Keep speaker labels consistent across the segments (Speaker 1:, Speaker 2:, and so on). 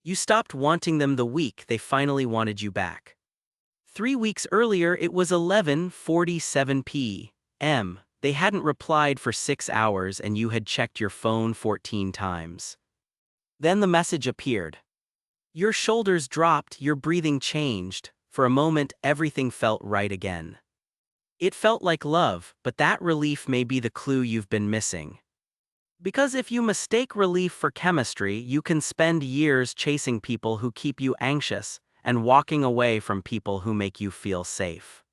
Speaker 1: You stopped wanting them the week they finally wanted you back. 3 weeks earlier, it was 11:47 p.m. They hadn't replied for 6 hours and you had checked your phone 14 times. Then the message appeared. Your shoulders dropped, your breathing changed. For a moment, everything felt right again. It felt like love, but that relief may be the clue you've been missing. Because if you mistake relief for chemistry, you can spend years chasing people who keep you anxious and walking away from people who make you feel safe.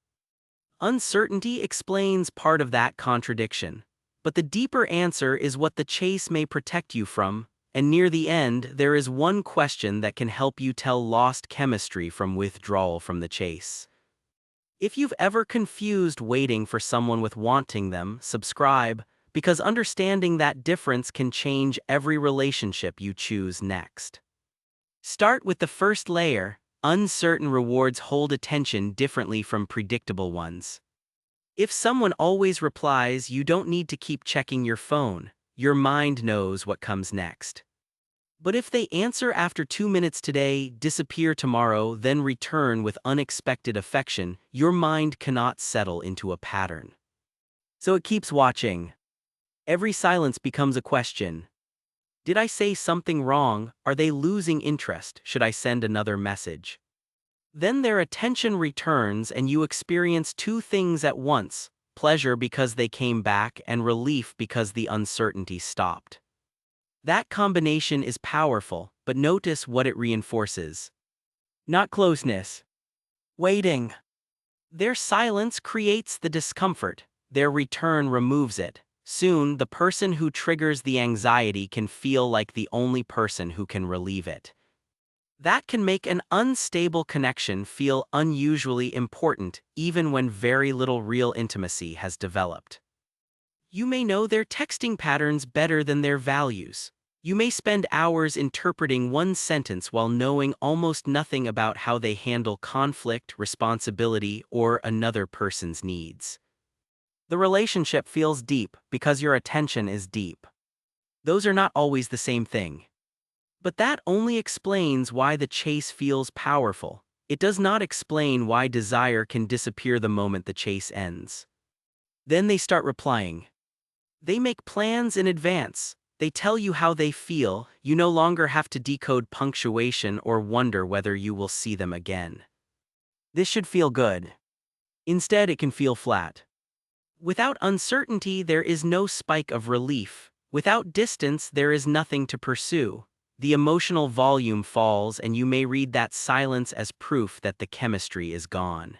Speaker 1: Uncertainty explains part of that contradiction, but the deeper answer is what the chase may protect you from, and near the end, there is one question that can help you tell lost chemistry from withdrawal from the chase. If you've ever confused waiting for someone with wanting them, subscribe, because understanding that difference can change every relationship you choose next. Start with the first layer. Uncertain rewards hold attention differently from predictable ones. If someone always replies, you don't need to keep checking your phone. Your mind knows what comes next. But if they answer after 2 minutes today, disappear tomorrow, then return with unexpected affection, your mind cannot settle into a pattern. So it keeps watching. Every silence becomes a question. Did I say something wrong? Are they losing interest? Should I send another message? Then their attention returns and you experience two things at once: pleasure because they came back and relief because the uncertainty stopped. That combination is powerful, but notice what it reinforces. Not closeness. Waiting. Their silence creates the discomfort. Their return removes it. Soon, the person who triggers the anxiety can feel like the only person who can relieve it. That can make an unstable connection feel unusually important, even when very little real intimacy has developed. You may know their texting patterns better than their values. You may spend hours interpreting one sentence while knowing almost nothing about how they handle conflict, responsibility, or another person's needs. The relationship feels deep because your attention is deep. Those are not always the same thing. But that only explains why the chase feels powerful. It does not explain why desire can disappear the moment the chase ends. Then they start replying. They make plans in advance. They tell you how they feel. You no longer have to decode punctuation or wonder whether you will see them again. This should feel good. Instead, it can feel flat. Without uncertainty, there is no spike of relief. Without distance, there is nothing to pursue. The emotional volume falls, and you may read that silence as proof that the chemistry is gone.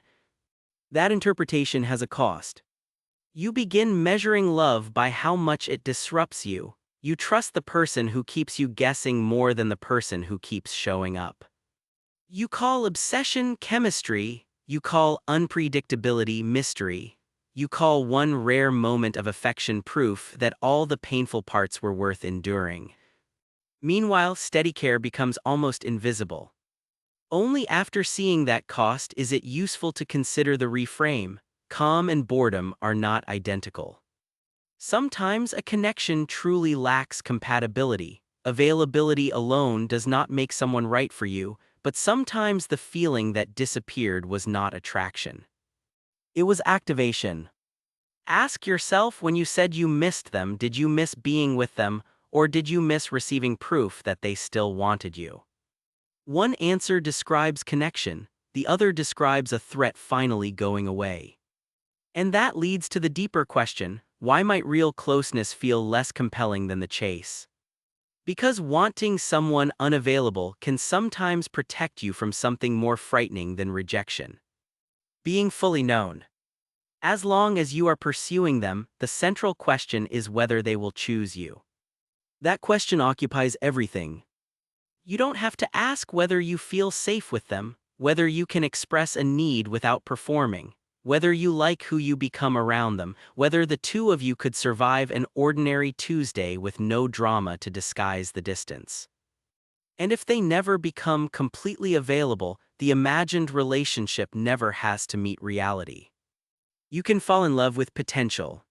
Speaker 1: That interpretation has a cost. You begin measuring love by how much it disrupts you. You trust the person who keeps you guessing more than the person who keeps showing up. You call obsession chemistry. You call unpredictability mystery. You call one rare moment of affection proof that all the painful parts were worth enduring. Meanwhile, steady care becomes almost invisible. Only after seeing that cost is it useful to consider the reframe. Calm and boredom are not identical. Sometimes a connection truly lacks compatibility. Availability alone does not make someone right for you, but sometimes the feeling that disappeared was not attraction. It was activation. Ask yourself, when you said you missed them, did you miss being with them, or did you miss receiving proof that they still wanted you? One answer describes connection, the other describes a threat finally going away. And that leads to the deeper question: why might real closeness feel less compelling than the chase? Because wanting someone unavailable can sometimes protect you from something more frightening than rejection. Being fully known. As long as you are pursuing them, the central question is whether they will choose you. That question occupies everything. You don't have to ask whether you feel safe with them, whether you can express a need without performing, whether you like who you become around them, whether the two of you could survive an ordinary Tuesday with no drama to disguise the distance. And if they never become completely available, the imagined relationship never has to meet reality. You can fall in love with potential.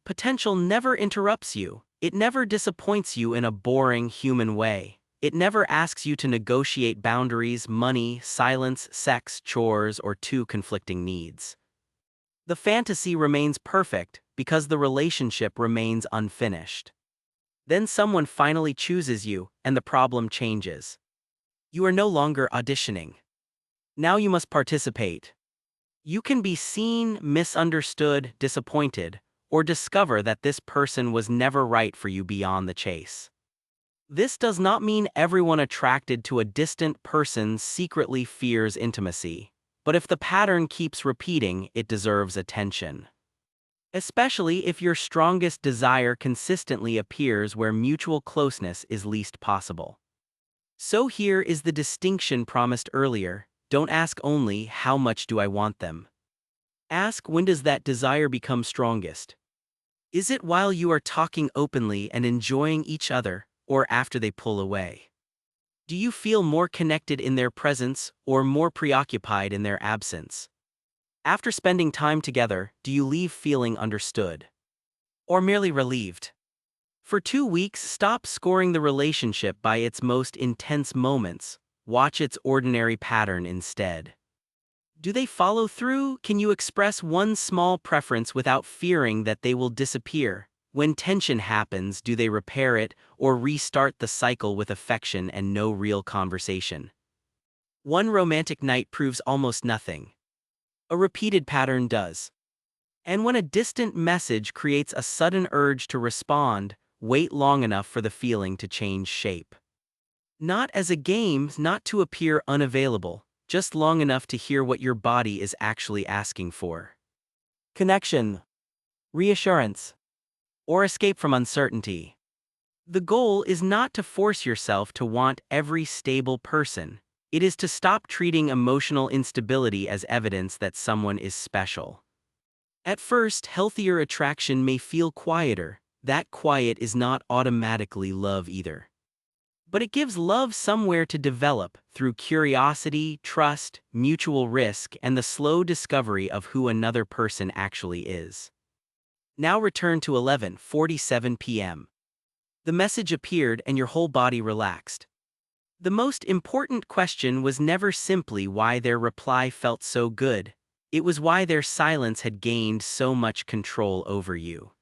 Speaker 1: Potential never interrupts you. It never disappoints you in a boring human way. It never asks you to negotiate boundaries, money, silence, sex, chores, or two conflicting needs. The fantasy remains perfect because the relationship remains unfinished. Then someone finally chooses you, and the problem changes. You are no longer auditioning. Now you must participate. You can be seen, misunderstood, disappointed, or discover that this person was never right for you beyond the chase. This does not mean everyone attracted to a distant person secretly fears intimacy, but if the pattern keeps repeating, it deserves attention. Especially if your strongest desire consistently appears where mutual closeness is least possible. So here is the distinction promised earlier. Don't ask only, how much do I want them? Ask, when does that desire become strongest? Is it while you are talking openly and enjoying each other, or after they pull away? Do you feel more connected in their presence, or more preoccupied in their absence? After spending time together, do you leave feeling understood? Or merely relieved? For 2 weeks, stop scoring the relationship by its most intense moments. Watch its ordinary pattern instead. Do they follow through? Can you express one small preference without fearing that they will disappear? When tension happens, do they repair it or restart the cycle with affection and no real conversation? One romantic night proves almost nothing. A repeated pattern does. And when a distant message creates a sudden urge to respond, wait long enough for the feeling to change shape. Not as a game, not to appear unavailable, just long enough to hear what your body is actually asking for. Connection, reassurance, or escape from uncertainty. The goal is not to force yourself to want every stable person. It is to stop treating emotional instability as evidence that someone is special. At first, healthier attraction may feel quieter. That quiet is not automatically love either. But it gives love somewhere to develop through curiosity, trust, mutual risk, and the slow discovery of who another person actually is. Now return to 11:47 p.m. The message appeared and your whole body relaxed. The most important question was never simply why their reply felt so good. It was why their silence had gained so much control over you.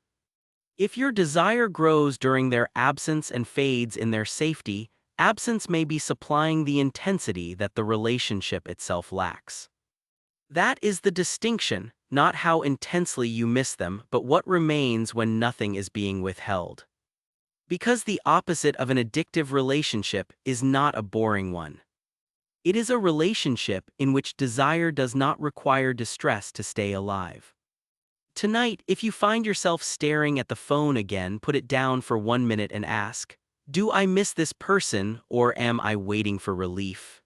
Speaker 1: If your desire grows during their absence and fades in their safety, absence may be supplying the intensity that the relationship itself lacks. That is the distinction, not how intensely you miss them, but what remains when nothing is being withheld. Because the opposite of an addictive relationship is not a boring one. It is a relationship in which desire does not require distress to stay alive. Tonight, if you find yourself staring at the phone again, put it down for 1 minute and ask, do I miss this person or am I waiting for relief?